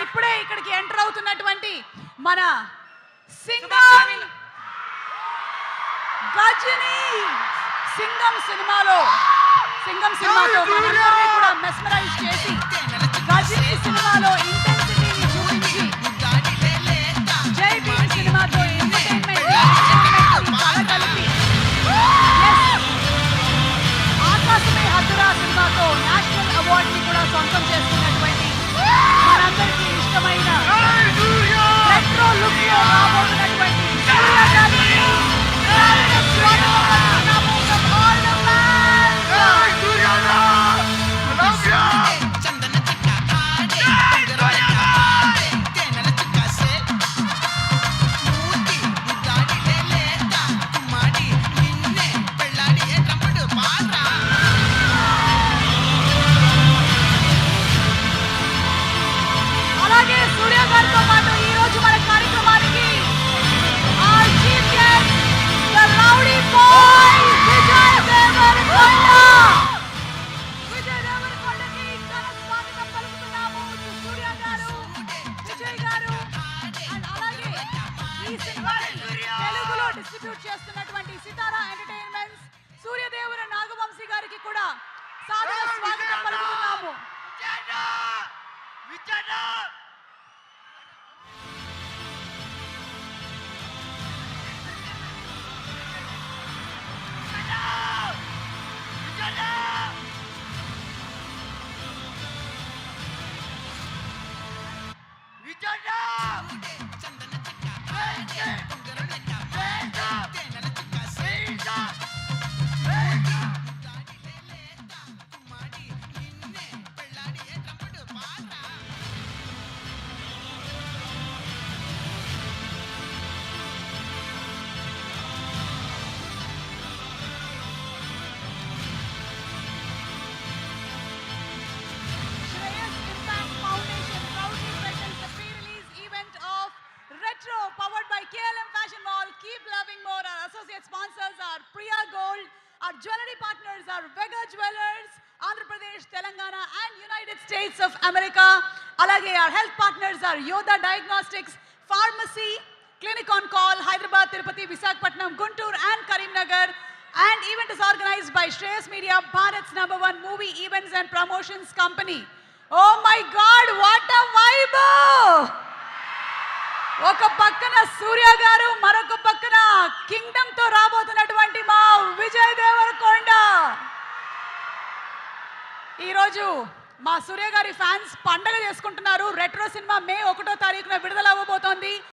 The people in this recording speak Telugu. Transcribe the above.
ఇప్పుడే ఇక్కడికి ఎంటర్ అవుతున్నటువంటి మన సింగం గజని సింగం సినిమాతో మనందరినీ కూడా మెస్మరైజ్ చేసి గజని సినిమాలో ఇంటెన్సిటీని చూపించి జై భీమ్ సినిమాతో కలిపి ఆకాశమే హద్దురా సినిమాతో నేషనల్ అవార్డుని కూడా సొంతం చేసుకున్నటువంటి మనందరికీ ఇష్టమైన రెట్రో లుక్ లో రాబోతున్నటువంటి సూర్య గారిని తెలుగులో డిస్ట్రిబ్యూట్ చేస్తున్నటువంటి సితారా ఎంటర్టైన్మెంట్స్ సూర్యదేవుని నాగవంశీ గారికి కూడా సాదర స్వాగతం పలుకుతున్నాము. Powered by KLM Fashion Mall. Keep loving more. Our associate sponsors are Priya Gold. Our jewelry partners are Vega Jewelers, Andhra Pradesh, Telangana and United States of America. Alage our health partners are Yoda Diagnostics, Pharmacy, Clinic on Call, Hyderabad, Tirupati, Visakhapatnam, Guntur and Karimnagar. And event is organized by Shreyas Media, Bharat's #1 movie events and promotions company. Oh my God, what a vibe! ఒక పక్కన సూర్య గారు, మరొక పక్కన కింగ్డమ్ తో రాబోతున్నటువంటి మా విజయ్ దేవరకొండ. ఈరోజు మా సూర్య గారి ఫ్యాన్స్ పండగ చేసుకుంటున్నారు. రెట్రో సినిమా మే 1వ తారీఖున విడుదల